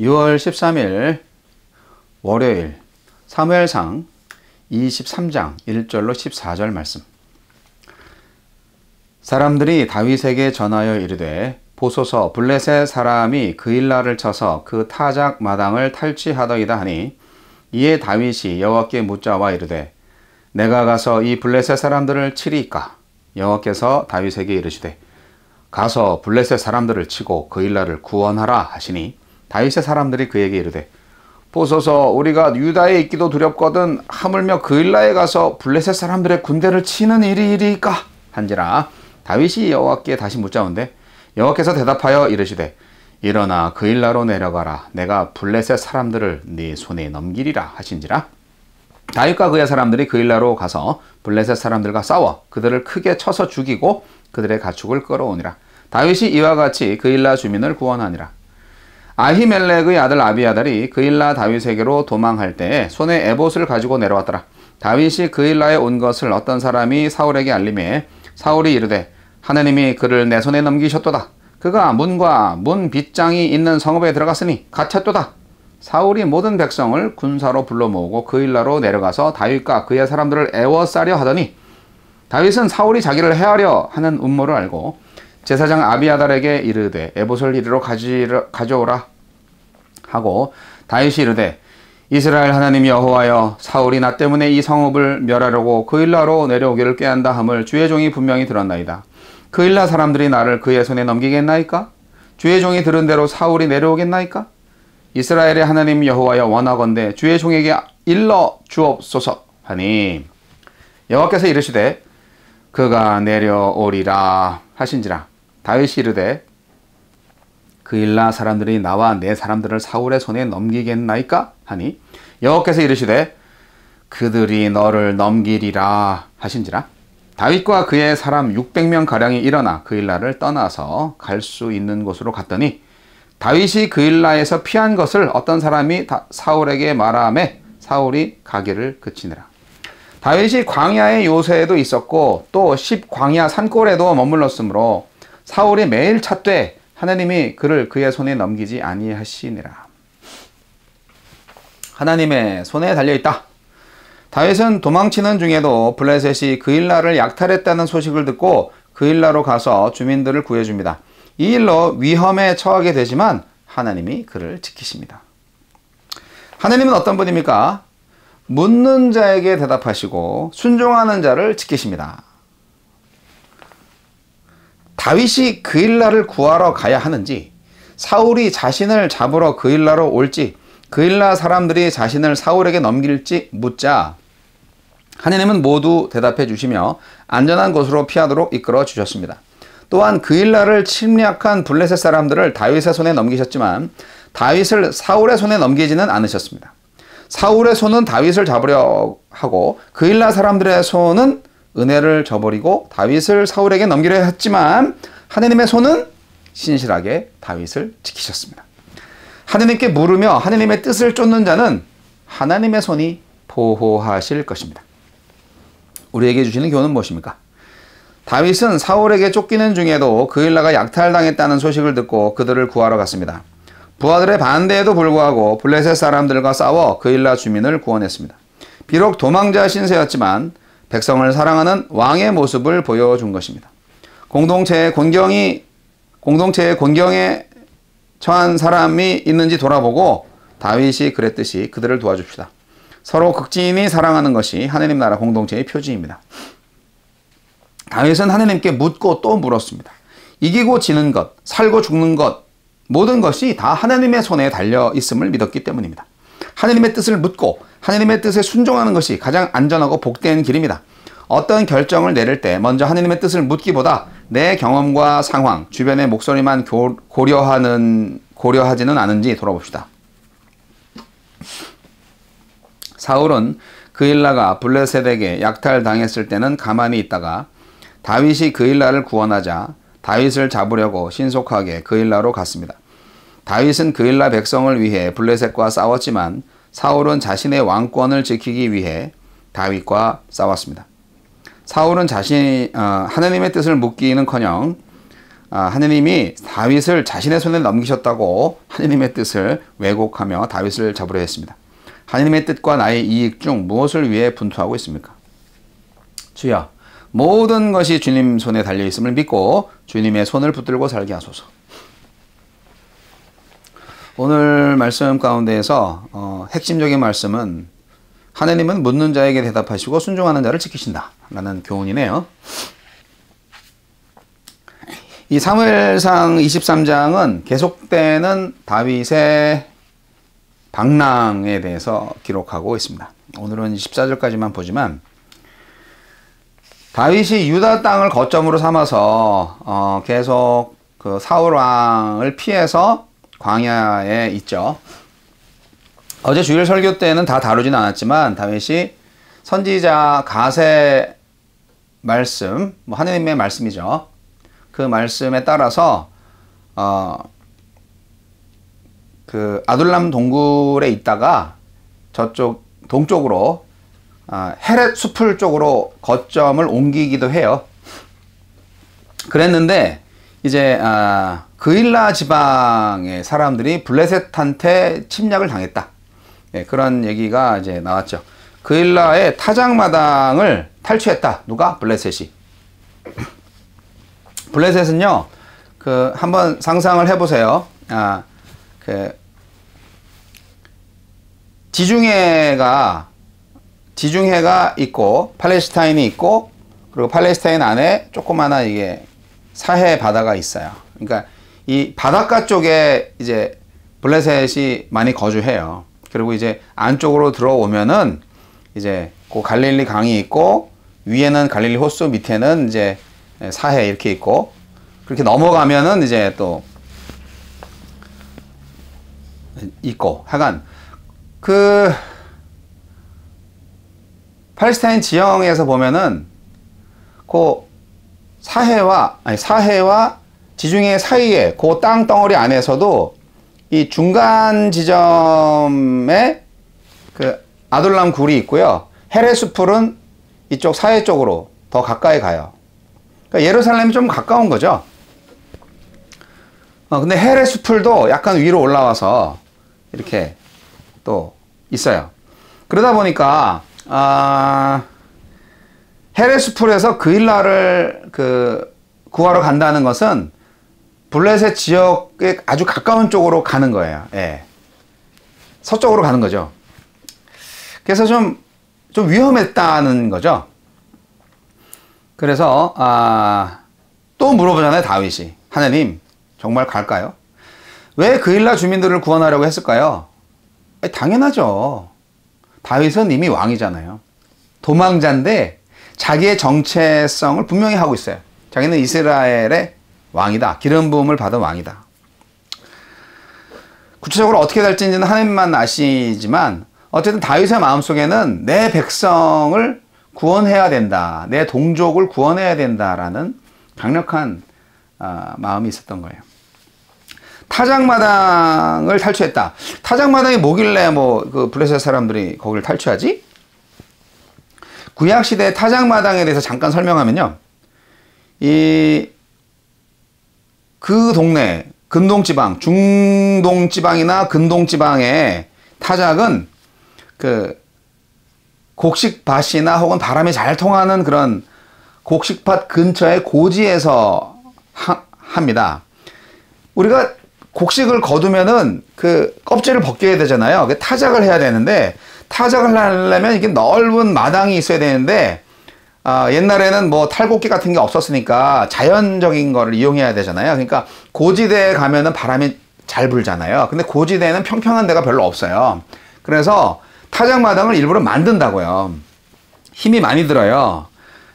6월 13일 월요일 사무엘상 23장 1절로 14절 말씀. 사람들이 다윗에게 전하여 이르되 보소서 블레셋 사람이 그일라를 쳐서 그 타작 마당을 탈취하더이다 하니 이에 다윗이 여호와께 묻자와 이르되 내가 가서 이 블레셋 사람들을 치리이까? 여호와께서 다윗에게 이르시되 가서 블레셋 사람들을 치고 그일라를 구원하라 하시니 다윗의 사람들이 그에게 이르되 보소서 우리가 유다에 있기도 두렵거든 하물며 그일라에 가서 블레셋 사람들의 군대를 치는 일이 이리이까? 한지라 다윗이 여호와께 다시 묻자온데 여호와께서 대답하여 이르시되 일어나 그일라로 내려가라 내가 블레셋 사람들을 네 손에 넘기리라 하신지라. 다윗과 그의 사람들이 그일라로 가서 블레셋 사람들과 싸워 그들을 크게 쳐서 죽이고 그들의 가축을 끌어오니라. 다윗이 이와 같이 그일라 주민을 구원하니라. 아히멜렉의 아들 아비아달이 그일라 다윗에게로 도망할 때에 손에 에봇을 가지고 내려왔더라. 다윗이 그일라에 온 것을 어떤 사람이 사울에게 알림해 사울이 이르되 하나님이 그를 내 손에 넘기셨도다. 그가 문과 문 빗장이 있는 성읍에 들어갔으니 갇혔도다. 사울이 모든 백성을 군사로 불러 모으고 그일라로 내려가서 다윗과 그의 사람들을 애워싸려 하더니 다윗은 사울이 자기를 해하려 하는 음모를 알고 제사장 아비아달에게 이르되 에봇을 이리로 가져오라 하고 다윗이 이르되 이스라엘 하나님 여호와여 사울이 나 때문에 이 성읍을 멸하려고 그일라로 내려오기를 꾀한다 함을 주의 종이 분명히 들었나이다. 그일라 사람들이 나를 그의 손에 넘기겠나이까? 주의 종이 들은 대로 사울이 내려오겠나이까? 이스라엘의 하나님 여호와여 원하건대 주의 종에게 일러 주옵소서 하니 여호와께서 이르시되 그가 내려오리라 하신지라. 다윗이 이르되 그일라 사람들이 나와 내 사람들을 사울의 손에 넘기겠나이까? 하니 여호와께서 이르시되 그들이 너를 넘기리라 하신지라. 다윗과 그의 사람 600명가량이 일어나 그일라를 떠나서 갈 수 있는 곳으로 갔더니 다윗이 그일라에서 피한 것을 어떤 사람이 사울에게 말하매 사울이 가기를 그치니라. 다윗이 광야의 요새에도 있었고 또 십광야 산골에도 머물렀으므로 사울이 매일 찾되 하나님이 그를 그의 손에 넘기지 아니하시니라. 하나님의 손에 달려있다. 다윗은 도망치는 중에도 블레셋이 그일라를 약탈했다는 소식을 듣고 그일라로 가서 주민들을 구해줍니다. 이 일로 위험에 처하게 되지만 하나님이 그를 지키십니다. 하나님은 어떤 분입니까? 묻는 자에게 대답하시고 순종하는 자를 지키십니다. 다윗이 그일라를 구하러 가야 하는지, 사울이 자신을 잡으러 그일라로 올지, 그일라 사람들이 자신을 사울에게 넘길지 묻자 하나님은 모두 대답해 주시며 안전한 곳으로 피하도록 이끌어 주셨습니다. 또한 그일라를 침략한 블레셋 사람들을 다윗의 손에 넘기셨지만 다윗을 사울의 손에 넘기지는 않으셨습니다. 사울의 손은 다윗을 잡으려 하고 그일라 사람들의 손은 은혜를 저버리고 다윗을 사울에게 넘기려 했지만 하나님의 손은 신실하게 다윗을 지키셨습니다. 하나님께 물으며 하나님의 뜻을 쫓는 자는 하나님의 손이 보호하실 것입니다. 우리에게 주시는 교훈은 무엇입니까? 다윗은 사울에게 쫓기는 중에도 그일라가 약탈당했다는 소식을 듣고 그들을 구하러 갔습니다. 부하들의 반대에도 불구하고 블레셋 사람들과 싸워 그일라 주민을 구원했습니다. 비록 도망자 신세였지만 백성을 사랑하는 왕의 모습을 보여준 것입니다. 공동체의 곤경에 처한 사람이 있는지 돌아보고 다윗이 그랬듯이 그들을 도와줍시다. 서로 극진히 사랑하는 것이 하나님 나라 공동체의 표지입니다. 다윗은 하나님께 묻고 또 물었습니다. 이기고 지는 것, 살고 죽는 것, 모든 것이 다 하나님의 손에 달려 있음을 믿었기 때문입니다. 하나님의 뜻을 묻고 하나님의 뜻에 순종하는 것이 가장 안전하고 복된 길입니다. 어떤 결정을 내릴 때 먼저 하나님의 뜻을 묻기보다 내 경험과 상황, 주변의 목소리만 고려하지는 않은지 돌아봅시다. 사울은 그일라가 블레셋에게 약탈당했을 때는 가만히 있다가 다윗이 그일라를 구원하자 다윗을 잡으려고 신속하게 그일라로 갔습니다. 다윗은 그일라 백성을 위해 블레셋과 싸웠지만 사울은 자신의 왕권을 지키기 위해 다윗과 싸웠습니다. 사울은 하나님의 뜻을 묻기는커녕 하느님이 다윗을 자신의 손에 넘기셨다고 하느님의 뜻을 왜곡하며 다윗을 잡으려 했습니다. 하느님의 뜻과 나의 이익 중 무엇을 위해 분투하고 있습니까? 주여, 모든 것이 주님 손에 달려 있음을 믿고 주님의 손을 붙들고 살게 하소서. 오늘 말씀 가운데에서 핵심적인 말씀은 하느님은 묻는 자에게 대답하시고 순종하는 자를 지키신다 라는 교훈이네요. 이 사무엘상 23장은 계속되는 다윗의 방랑에 대해서 기록하고 있습니다. 오늘은 14절까지만 보지만 다윗이 유다 땅을 거점으로 삼아서 계속 그 사울 왕을 피해서 광야에 있죠. 어제 주일 설교 때는 다 다루진 않았지만 다윗이 선지자 갓의 말씀, 하느님의 말씀이죠. 그 말씀에 따라서 그 아둘람 동굴에 있다가 저쪽 동쪽으로 헤렛 수풀 쪽으로 거점을 옮기기도 해요. 그랬는데 이제 그일라 지방의 사람들이 블레셋한테 침략을 당했다. 네, 그런 얘기가 이제 나왔죠. 그일라의 타작마당을 탈취했다. 누가? 블레셋이. 블레셋은요, 한번 상상을 해보세요. 지중해가 있고, 팔레스타인이 있고, 그리고 팔레스타인 안에 조그마한 이게 사해 바다가 있어요. 그러니까 이 바닷가 쪽에 이제 블레셋이 많이 거주해요. 그리고 이제 안쪽으로 들어오면은 이제 그 갈릴리 강이 있고, 위에는 갈릴리 호수, 밑에는 이제 사해 이렇게 있고, 그렇게 넘어가면은 이제 또 있고, 하여간 그 팔레스타인 지형에서 보면은 그 사해와 지중해 사이에 그 땅덩어리 안에서도 이 중간 지점에 그 아둘람 굴이 있고요. 헤레스풀은 이쪽 사해 쪽으로 더 가까이 가요. 그러니까 예루살렘이 좀 가까운 거죠. 근데 헤레스풀도 약간 위로 올라와서 이렇게 또 있어요. 그러다 보니까 헤레스풀에서 그일라를 구하러 간다는 것은 블레셋 지역에 아주 가까운 쪽으로 가는 거예요. 예. 서쪽으로 가는 거죠. 그래서 좀 위험했다는 거죠. 그래서 또 물어보잖아요, 다윗이. 하나님, 정말 갈까요? 왜 그일라 주민들을 구원하려고 했을까요? 당연하죠. 다윗은 이미 왕이잖아요. 도망자인데 자기의 정체성을 분명히 하고 있어요. 자기는 이스라엘의 왕이다. 기름 부음을 받은 왕이다. 구체적으로 어떻게 될지는 하나님만 아시지만 어쨌든 다윗의 마음속에는 내 백성을 구원해야 된다. 내 동족을 구원해야 된다라는 강력한 마음이 있었던 거예요. 타작마당을 탈취했다. 타작마당이 뭐길래 그 블레셋 사람들이 거기를 탈취하지? 구약시대 타작마당에 대해서 잠깐 설명하면요. 그 동네, 근동지방, 중동지방이나 근동지방의 타작은 그 곡식밭이나 혹은 바람이 잘 통하는 그런 곡식밭 근처의 고지에서 합니다. 우리가 곡식을 거두면은 그 껍질을 벗겨야 되잖아요. 타작을 해야 되는데, 타작을 하려면 이게 넓은 마당이 있어야 되는데, 옛날에는 뭐 탈곡기 같은 게 없었으니까 자연적인 거를 이용해야 되잖아요. 그러니까 고지대에 가면은 바람이 잘 불잖아요. 근데 고지대에는 평평한 데가 별로 없어요. 그래서 타작마당을 일부러 만든다고요. 힘이 많이 들어요.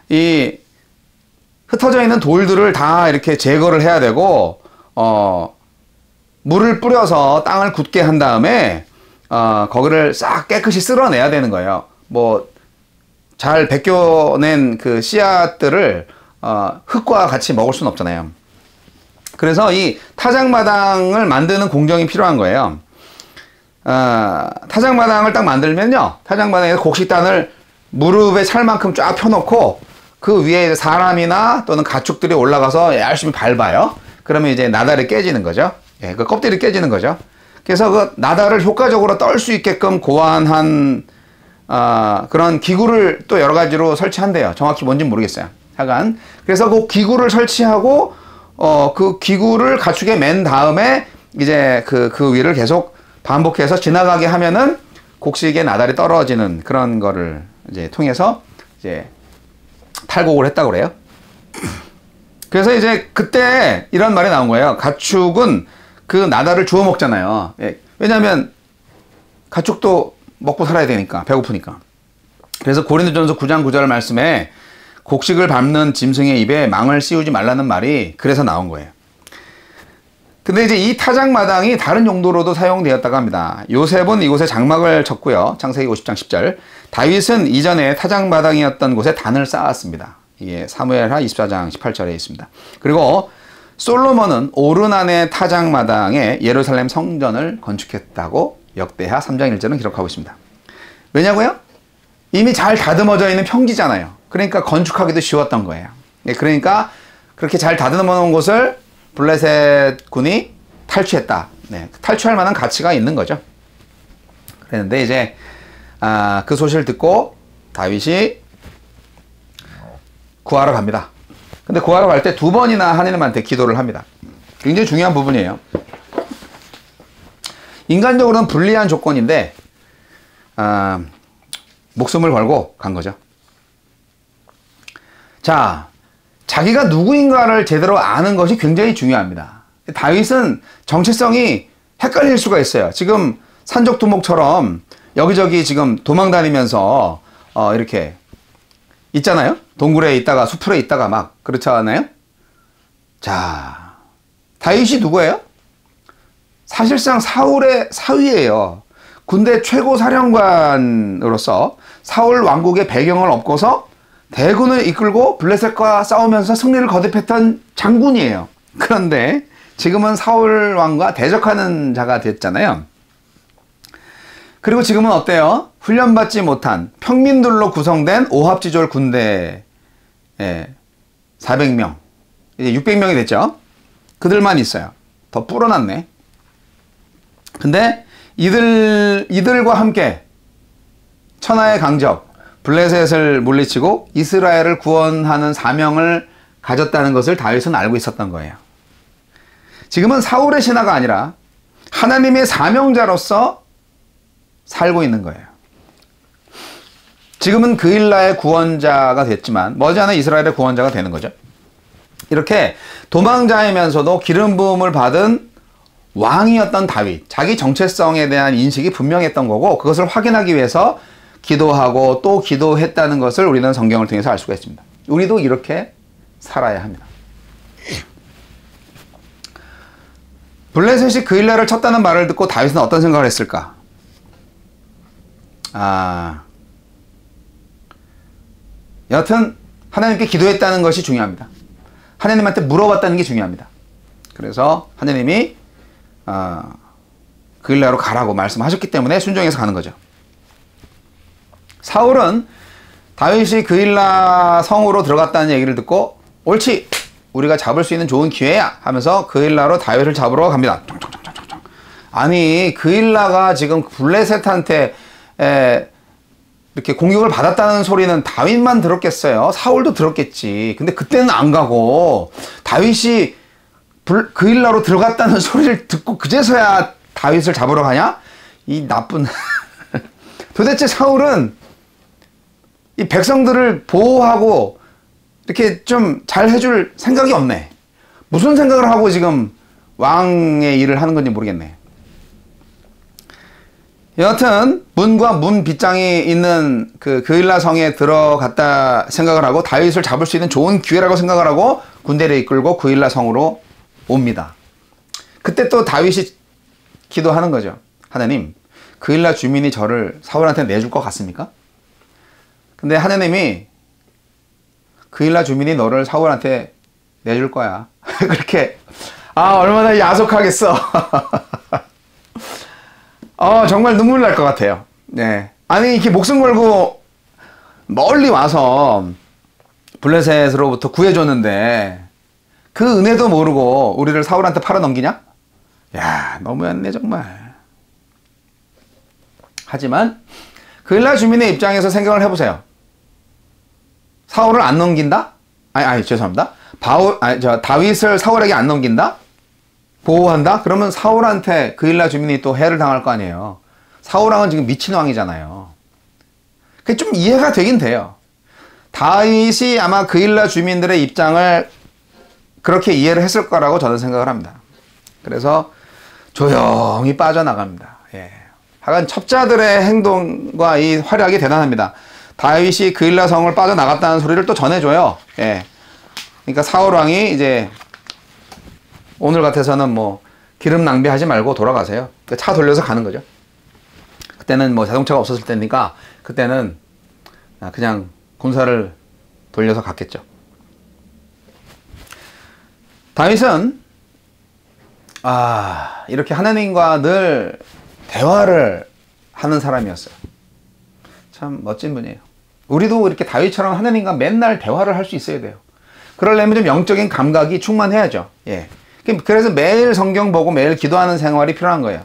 이 흩어져 있는 돌들을 다 이렇게 제거를 해야 되고, 물을 뿌려서 땅을 굳게 한 다음에 거기를 싹 깨끗이 쓸어내야 되는 거예요. 뭐 잘 벗겨낸 그 씨앗들을 흙과 같이 먹을 수는 없잖아요. 그래서 이 타작마당을 만드는 공정이 필요한 거예요. 타작마당을 딱 만들면요, 타작마당에서 곡식단을 무릎에 찰 만큼 쫙 펴놓고 그 위에 사람이나 또는 가축들이 올라가서 열심히 밟아요. 그러면 이제 나달이 깨지는 거죠. 예, 그 껍질이 깨지는 거죠. 그래서 그 나달을 효과적으로 떨 수 있게끔 고안한 그런 기구를 또 여러 가지로 설치한대요. 정확히 뭔지 모르겠어요. 하여간 그래서 그 기구를 설치하고 그 기구를 가축에 맨 다음에 이제 그 위를 계속 반복해서 지나가게 하면은 곡식에 나달이 떨어지는 그런 거를 이제 통해서 이제 탈곡을 했다고 그래요. 그래서 이제 그때 이런 말이 나온 거예요. 가축은 그 나달을 주워 먹잖아요. 예. 왜냐하면 가축도 먹고 살아야 되니까, 배고프니까. 그래서 고린도전서 9장 9절 말씀에 곡식을 밟는 짐승의 입에 망을 씌우지 말라는 말이 그래서 나온 거예요. 근데 이제 이 타작마당이 다른 용도로도 사용되었다고 합니다. 요셉은 이곳에 장막을 쳤고요. 창세기 50장 10절. 다윗은 이전에 타작마당이었던 곳에 단을 쌓았습니다. 이게 사무엘하 24장 18절에 있습니다. 그리고 솔로몬은 오르난의 타작마당에 예루살렘 성전을 건축했다고 역대하 3장 1절은 기록하고 있습니다. 왜냐고요? 이미 잘 다듬어져 있는 평지잖아요. 그러니까 건축하기도 쉬웠던 거예요. 그러니까 그렇게 잘 다듬어 놓은 곳을 블레셋 군이 탈취했다. 네, 탈취할 만한 가치가 있는 거죠. 그랬는데 이제 그 소식을 듣고 다윗이 구하러 갑니다. 근데 구하러 갈 때 2번이나 하나님한테 기도를 합니다. 굉장히 중요한 부분이에요. 인간적으로는 불리한 조건인데 목숨을 걸고 간 거죠. 자, 자기가 누구인가를 제대로 아는 것이 굉장히 중요합니다. 다윗은 정체성이 헷갈릴 수가 있어요. 지금 산적두목처럼 여기저기 지금 도망 다니면서 이렇게 있잖아요. 동굴에 있다가 수풀에 있다가 막 그렇지 않아요? 자, 다윗이 누구예요? 사실상 사울의 사위예요. 군대 최고 사령관으로서 사울 왕국의 배경을 업고서 대군을 이끌고 블레셋과 싸우면서 승리를 거듭했던 장군이에요. 그런데 지금은 사울 왕과 대적하는 자가 됐잖아요. 그리고 지금은 어때요? 훈련받지 못한 평민들로 구성된 오합지졸 군대 400명, 이제 600명이 됐죠. 그들만 있어요. 더 불어났네. 근데 이들과 함께 천하의 강적 블레셋을 물리치고 이스라엘을 구원하는 사명을 가졌다는 것을 다윗은 알고 있었던 거예요. 지금은 사울의 신하가 아니라 하나님의 사명자로서 살고 있는 거예요. 지금은 그일라의 구원자가 됐지만 머지않아 이스라엘의 구원자가 되는 거죠. 이렇게 도망자이면서도 기름 부음을 받은 왕이었던 다윗, 자기 정체성에 대한 인식이 분명했던 거고 그것을 확인하기 위해서 기도하고 또 기도했다는 것을 우리는 성경을 통해서 알 수가 있습니다. 우리도 이렇게 살아야 합니다. 블레셋이 그일라를 쳤다는 말을 듣고 다윗은 어떤 생각을 했을까? 여하튼 하나님께 기도했다는 것이 중요합니다. 하나님한테 물어봤다는 게 중요합니다. 그래서 하나님이 그일라로 가라고 말씀하셨기 때문에 순종해서 가는 거죠. 사울은 다윗이 그일라 성으로 들어갔다는 얘기를 듣고 옳지! 우리가 잡을 수 있는 좋은 기회야! 하면서 그일라로 다윗을 잡으러 갑니다. 아니 그일라가 지금 블레셋한테 이렇게 공격을 받았다는 소리는 다윗만 들었겠어요? 사울도 들었겠지. 근데 그때는 안 가고 다윗이 그일라로 들어갔다는 소리를 듣고 그제서야 다윗을 잡으러 가냐? 이 나쁜 도대체 사울은 이 백성들을 보호하고 이렇게 좀 잘 해줄 생각이 없네. 무슨 생각을 하고 지금 왕의 일을 하는 건지 모르겠네. 여하튼 문과 문 빗장이 있는 그일라 성에 들어갔다 생각을 하고 다윗을 잡을 수 있는 좋은 기회라고 생각을 하고 군대를 이끌고 그일라 성으로 옵니다. 그때 또 다윗이 기도하는 거죠. 하나님, 그일라 주민이 저를 사울한테 내줄 것 같습니까? 근데 하나님이 그일라 주민이 너를 사울한테 내줄 거야. 그렇게 얼마나 야속하겠어. 정말 눈물 날 것 같아요. 네. 아니 이렇게 목숨 걸고 멀리 와서 블레셋으로부터 구해줬는데 그 은혜도 모르고 우리를 사울한테 팔아넘기냐? 야, 너무했네 정말. 하지만 그일라 주민의 입장에서 생각을 해보세요. 사울을 안 넘긴다? 죄송합니다. 다윗을 사울에게 안 넘긴다? 보호한다? 그러면 사울한테 그일라 주민이 또 해를 당할 거 아니에요. 사울왕은 지금 미친 왕이잖아요. 그게 좀 이해가 되긴 돼요. 다윗이 아마 그일라 주민들의 입장을 그렇게 이해를 했을 거라고 저는 생각을 합니다. 그래서 조용히 빠져나갑니다. 예. 하여간 첩자들의 행동과 이 활약이 대단합니다. 다윗이 그일라 성을 빠져나갔다는 소리를 또 전해줘요. 예. 그러니까 사울왕이 이제 오늘 같아서는 뭐 기름 낭비하지 말고 돌아가세요. 차 돌려서 가는 거죠. 그때는 뭐 자동차가 없었을 때니까 그때는 그냥 군사를 돌려서 갔겠죠. 다윗은 이렇게 하나님과 늘 대화를 하는 사람이었어요. 참 멋진 분이에요. 우리도 이렇게 다윗처럼 하나님과 맨날 대화를 할 수 있어야 돼요. 그러려면 좀 영적인 감각이 충만해야죠. 예. 그래서 매일 성경 보고 매일 기도하는 생활이 필요한 거예요.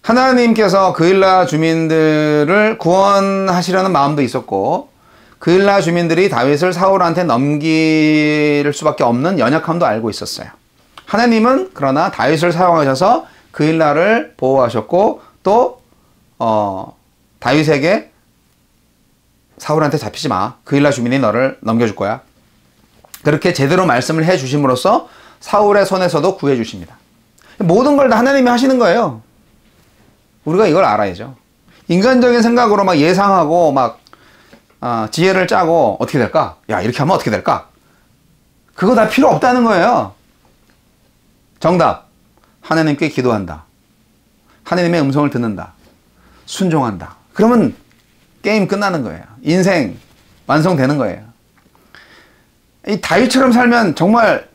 하나님께서 그일라 주민들을 구원하시려는 마음도 있었고, 그일라 주민들이 다윗을 사울한테 넘길 수밖에 없는 연약함도 알고 있었어요. 하나님은 그러나 다윗을 사용하셔서 그일라를 보호하셨고, 또 다윗에게 사울한테 잡히지 마. 그일라 주민이 너를 넘겨줄 거야. 그렇게 제대로 말씀을 해 주심으로써 사울의 손에서도 구해 주십니다. 모든 걸 다 하나님이 하시는 거예요. 우리가 이걸 알아야죠. 인간적인 생각으로 막 예상하고 막 지혜를 짜고 어떻게 될까? 야, 이렇게 하면 어떻게 될까? 그거 다 필요 없다는 거예요. 정답. 하나님께 기도한다. 하나님의 음성을 듣는다. 순종한다. 그러면 게임 끝나는 거예요. 인생 완성되는 거예요. 이 다윗처럼 살면 정말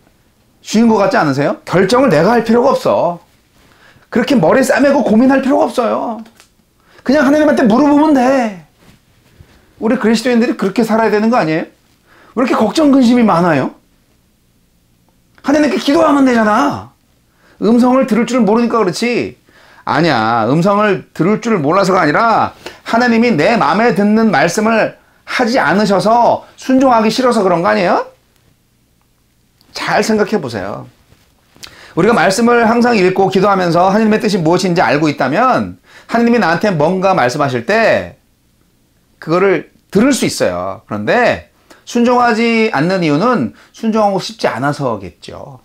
쉬운 것 같지 않으세요? 결정을 내가 할 필요가 없어. 그렇게 머리 싸매고 고민할 필요가 없어요. 그냥 하나님한테 물어보면 돼. 우리 그리스도인들이 그렇게 살아야 되는 거 아니에요? 왜 이렇게 걱정 근심이 많아요? 하나님께 기도하면 되잖아. 음성을 들을 줄 모르니까 그렇지. 아니야. 음성을 들을 줄 몰라서가 아니라 하나님이 내 마음에 듣는 말씀을 하지 않으셔서 순종하기 싫어서 그런 거 아니에요? 잘 생각해 보세요. 우리가 말씀을 항상 읽고 기도하면서 하나님의 뜻이 무엇인지 알고 있다면 하나님이 나한테 뭔가 말씀하실 때 그거를 들을 수 있어요. 그런데 순종하지 않는 이유는 순종하고 싶지 않아서겠죠.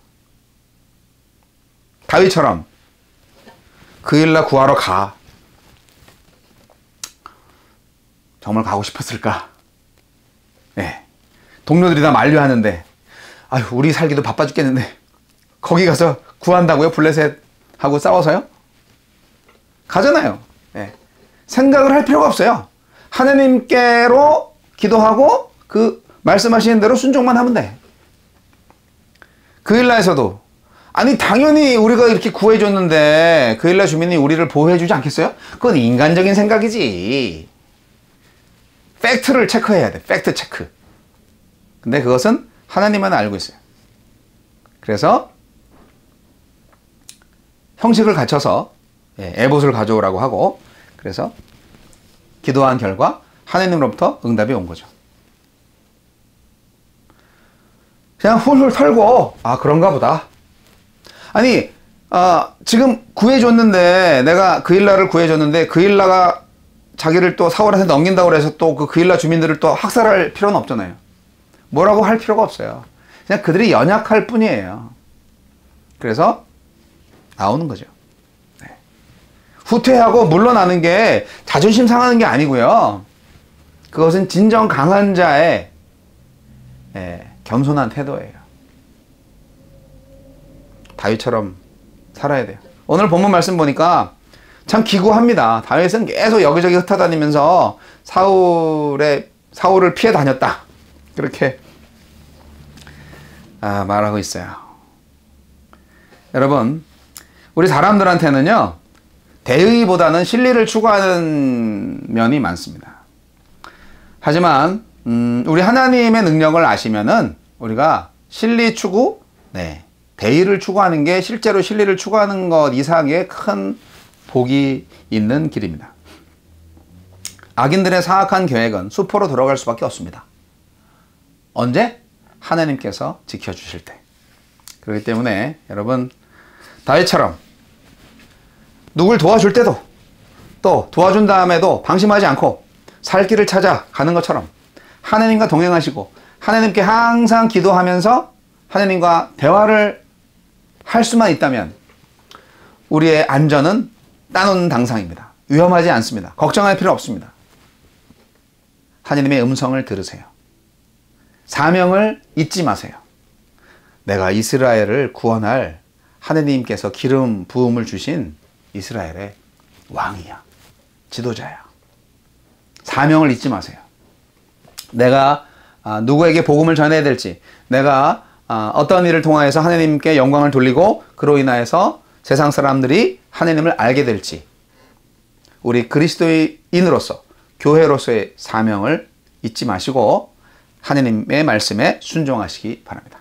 다윗처럼 그일라 구하러 가. 정말 가고 싶었을까? 네. 동료들이 다 만류하는데 아유, 우리 살기도 바빠 죽겠는데 거기 가서 구한다고요? 블레셋하고 싸워서요? 가잖아요. 네. 생각을 할 필요가 없어요. 하나님께로 기도하고 그 말씀하시는 대로 순종만 하면 돼. 그일라에서도 아니 당연히 우리가 이렇게 구해줬는데 그일라 주민이 우리를 보호해주지 않겠어요? 그건 인간적인 생각이지. 팩트를 체크해야 돼. 팩트 체크. 근데 그것은 하나님만 알고 있어요. 그래서 형식을 갖춰서 에봇을 가져오라고 하고 그래서 기도한 결과 하나님으로부터 응답이 온 거죠. 그냥 훌훌 털고 그런가 보다. 아니 지금 구해줬는데 내가 그일라를 구해줬는데 그일라가 자기를 또 사울한테 넘긴다고 해서 또 그 그일라 주민들을 또 학살할 필요는 없잖아요. 뭐라고 할 필요가 없어요. 그냥 그들이 연약할 뿐이에요. 그래서 나오는 거죠. 네. 후퇴하고 물러나는 게 자존심 상하는 게 아니고요. 그것은 진정 강한 자의 겸손한 태도예요. 다윗처럼 살아야 돼요. 오늘 본문 말씀 보니까 참 기구합니다. 다윗은 계속 여기저기 흩어다니면서 사울을 피해 다녔다. 그렇게 말하고 있어요. 여러분, 우리 사람들한테는요, 대의보다는 실리를 추구하는 면이 많습니다. 하지만 우리 하나님의 능력을 아시면은 우리가 실리 추구, 대의를 추구하는 게 실제로 진리를 추구하는 것 이상의 큰 복이 있는 길입니다. 악인들의 사악한 계획은 수포로 돌아갈 수밖에 없습니다. 언제? 하나님께서 지켜주실 때. 그렇기 때문에 여러분, 다윗처럼 누굴 도와줄 때도 또 도와준 다음에도 방심하지 않고 살 길을 찾아 가는 것처럼 하나님과 동행하시고 하나님께 항상 기도하면서 하나님과 대화를 할 수만 있다면 우리의 안전은 따놓는 당상입니다. 위험하지 않습니다. 걱정할 필요 없습니다. 하나님의 음성을 들으세요. 사명을 잊지 마세요. 내가 이스라엘을 구원할 하나님께서 기름 부음을 주신 이스라엘의 왕이야. 지도자야. 사명을 잊지 마세요. 내가 누구에게 복음을 전해야 될지, 내가 어떤 일을 통하여서 하나님께 영광을 돌리고 그로 인하여서 세상 사람들이 하나님을 알게 될지, 우리 그리스도인으로서 교회로서의 사명을 잊지 마시고 하나님의 말씀에 순종하시기 바랍니다.